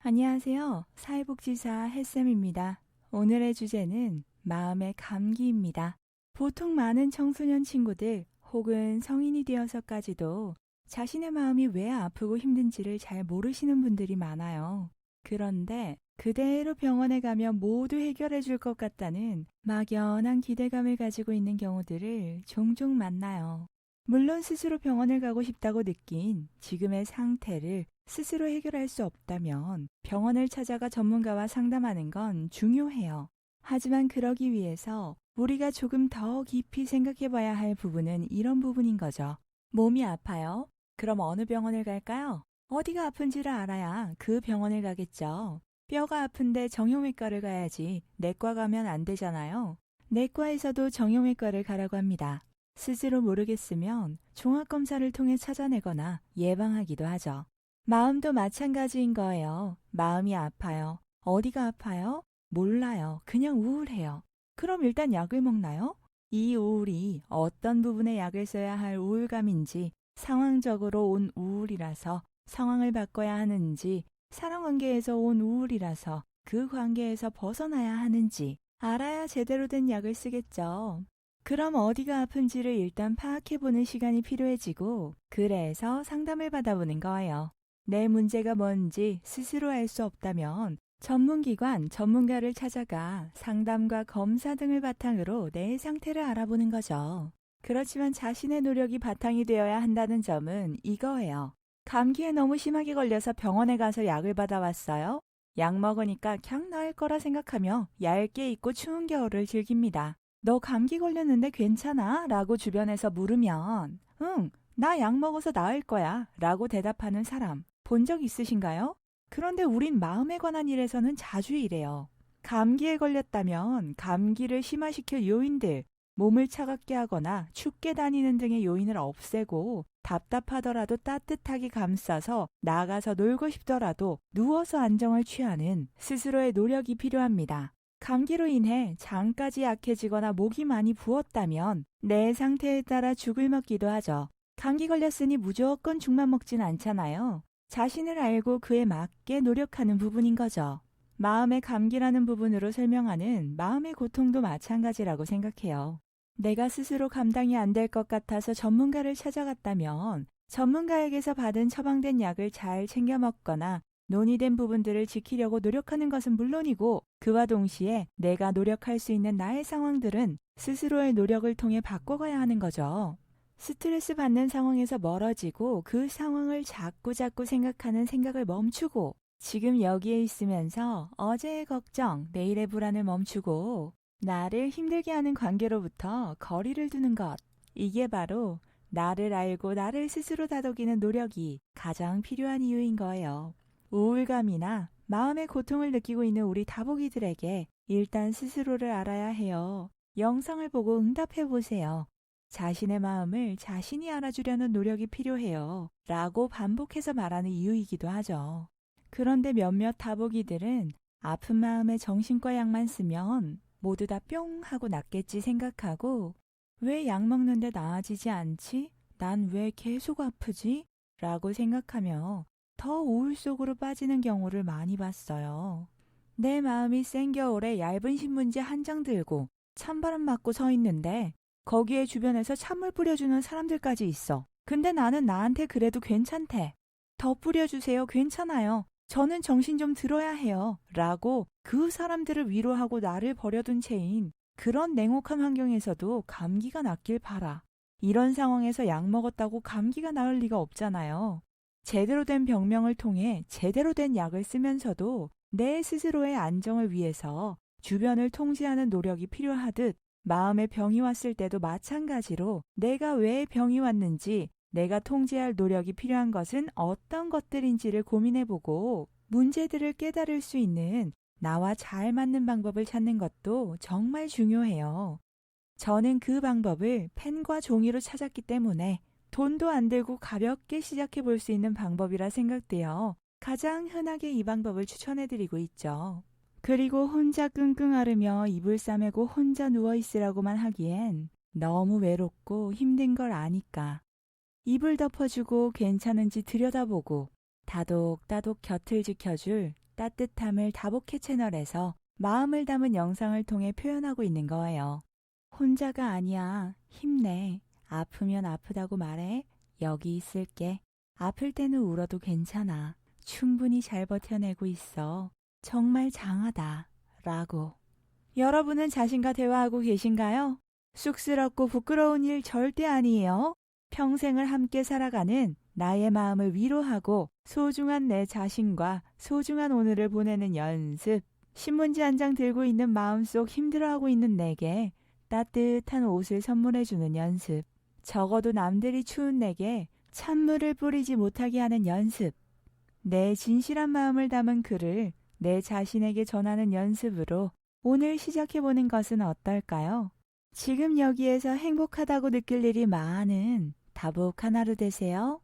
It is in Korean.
안녕하세요. 사회복지사 햇쌤입니다. 오늘의 주제는 마음의 감기입니다. 보통 많은 청소년 친구들 혹은 성인이 되어서까지도 자신의 마음이 왜 아프고 힘든지를 잘 모르시는 분들이 많아요. 그런데 그대로 병원에 가면 모두 해결해 줄 것 같다는 막연한 기대감을 가지고 있는 경우들을 종종 만나요. 물론 스스로 병원을 가고 싶다고 느낀 지금의 상태를 스스로 해결할 수 없다면 병원을 찾아가 전문가와 상담하는 건 중요해요. 하지만 그러기 위해서 우리가 조금 더 깊이 생각해 봐야 할 부분은 이런 부분인 거죠. 몸이 아파요? 그럼 어느 병원을 갈까요? 어디가 아픈지를 알아야 그 병원을 가겠죠. 뼈가 아픈데 정형외과를 가야지 내과 가면 안 되잖아요. 내과에서도 정형외과를 가라고 합니다. 스스로 모르겠으면 종합검사를 통해 찾아내거나 예방하기도 하죠. 마음도 마찬가지인 거예요. 마음이 아파요. 어디가 아파요? 몰라요. 그냥 우울해요. 그럼 일단 약을 먹나요? 이 우울이 어떤 부분에 약을 써야 할 우울감인지, 상황적으로 온 우울이라서 상황을 바꿔야 하는지, 사랑관계에서 온 우울이라서 그 관계에서 벗어나야 하는지 알아야 제대로 된 약을 쓰겠죠. 그럼 어디가 아픈지를 일단 파악해보는 시간이 필요해지고, 그래서 상담을 받아보는 거예요. 내 문제가 뭔지 스스로 알 수 없다면 전문기관, 전문가를 찾아가 상담과 검사 등을 바탕으로 내 상태를 알아보는 거죠. 그렇지만 자신의 노력이 바탕이 되어야 한다는 점은 이거예요. 감기에 너무 심하게 걸려서 병원에 가서 약을 받아왔어요. 약 먹으니까 그냥 나을 거라 생각하며 얇게 입고 추운 겨울을 즐깁니다. 너 감기 걸렸는데 괜찮아? 라고 주변에서 물으면 응, 나 약 먹어서 나을 거야 라고 대답하는 사람 본 적 있으신가요? 그런데 우린 마음에 관한 일에서는 자주 이래요. 감기에 걸렸다면 감기를 심화시킬 요인들, 몸을 차갑게 하거나 춥게 다니는 등의 요인을 없애고 답답하더라도 따뜻하게 감싸서 나가서 놀고 싶더라도 누워서 안정을 취하는 스스로의 노력이 필요합니다. 감기로 인해 장까지 약해지거나 목이 많이 부었다면 내 상태에 따라 죽을 먹기도 하죠. 감기 걸렸으니 무조건 죽만 먹진 않잖아요. 자신을 알고 그에 맞게 노력하는 부분인 거죠. 마음의 감기라는 부분으로 설명하는 마음의 고통도 마찬가지라고 생각해요. 내가 스스로 감당이 안 될 것 같아서 전문가를 찾아갔다면 전문가에게서 받은 처방된 약을 잘 챙겨 먹거나 논의된 부분들을 지키려고 노력하는 것은 물론이고 그와 동시에 내가 노력할 수 있는 나의 상황들은 스스로의 노력을 통해 바꿔가야 하는 거죠. 스트레스 받는 상황에서 멀어지고 그 상황을 자꾸자꾸 생각하는 생각을 멈추고 지금 여기에 있으면서 어제의 걱정, 내일의 불안을 멈추고 나를 힘들게 하는 관계로부터 거리를 두는 것. 이게 바로 나를 알고 나를 스스로 다독이는 노력이 가장 필요한 이유인 거예요. 우울감이나 마음의 고통을 느끼고 있는 우리 다복이들에게 일단 스스로를 알아야 해요. 영상을 보고 응답해 보세요. 자신의 마음을 자신이 알아주려는 노력이 필요해요. 라고 반복해서 말하는 이유이기도 하죠. 그런데 몇몇 다복이들은 아픈 마음에 정신과 약만 쓰면 모두 다 뿅 하고 낫겠지 생각하고 왜 약 먹는데 나아지지 않지? 난 왜 계속 아프지? 라고 생각하며 더 우울 속으로 빠지는 경우를 많이 봤어요. 내 마음이 센 겨울에 얇은 신문지 한 장 들고 찬바람 맞고 서 있는데 거기에 주변에서 찬물 뿌려주는 사람들까지 있어. 근데 나는 나한테 그래도 괜찮대. 더 뿌려주세요. 괜찮아요. 저는 정신 좀 들어야 해요. 라고 그 사람들을 위로하고 나를 버려둔 채인 그런 냉혹한 환경에서도 감기가 낫길 바라. 이런 상황에서 약 먹었다고 감기가 나을 리가 없잖아요. 제대로 된 병명을 통해 제대로 된 약을 쓰면서도 내 스스로의 안정을 위해서 주변을 통제하는 노력이 필요하듯 마음에 병이 왔을 때도 마찬가지로 내가 왜 병이 왔는지 내가 통제할 노력이 필요한 것은 어떤 것들인지를 고민해보고 문제들을 깨달을 수 있는 나와 잘 맞는 방법을 찾는 것도 정말 중요해요. 저는 그 방법을 펜과 종이로 찾았기 때문에 돈도 안 들고 가볍게 시작해 볼 수 있는 방법이라 생각되어 가장 흔하게 이 방법을 추천해드리고 있죠. 그리고 혼자 끙끙 앓으며 이불 싸매고 혼자 누워있으라고만 하기엔 너무 외롭고 힘든 걸 아니까. 이불 덮어주고 괜찮은지 들여다보고 다독다독 곁을 지켜줄 따뜻함을 다복해 채널에서 마음을 담은 영상을 통해 표현하고 있는 거예요. 혼자가 아니야. 힘내. 아프면 아프다고 말해. 여기 있을게. 아플 때는 울어도 괜찮아. 충분히 잘 버텨내고 있어. 정말 장하다. 라고. 여러분은 자신과 대화하고 계신가요? 쑥스럽고 부끄러운 일 절대 아니에요. 평생을 함께 살아가는 나의 마음을 위로하고 소중한 내 자신과 소중한 오늘을 보내는 연습. 신문지 한 장 들고 있는 마음속 힘들어하고 있는 내게 따뜻한 옷을 선물해주는 연습. 적어도 남들이 추운 내게 찬물을 뿌리지 못하게 하는 연습. 내 진실한 마음을 담은 글을 내 자신에게 전하는 연습으로 오늘 시작해보는 것은 어떨까요? 지금 여기에서 행복하다고 느낄 일이 많은 다복한 하루 되세요.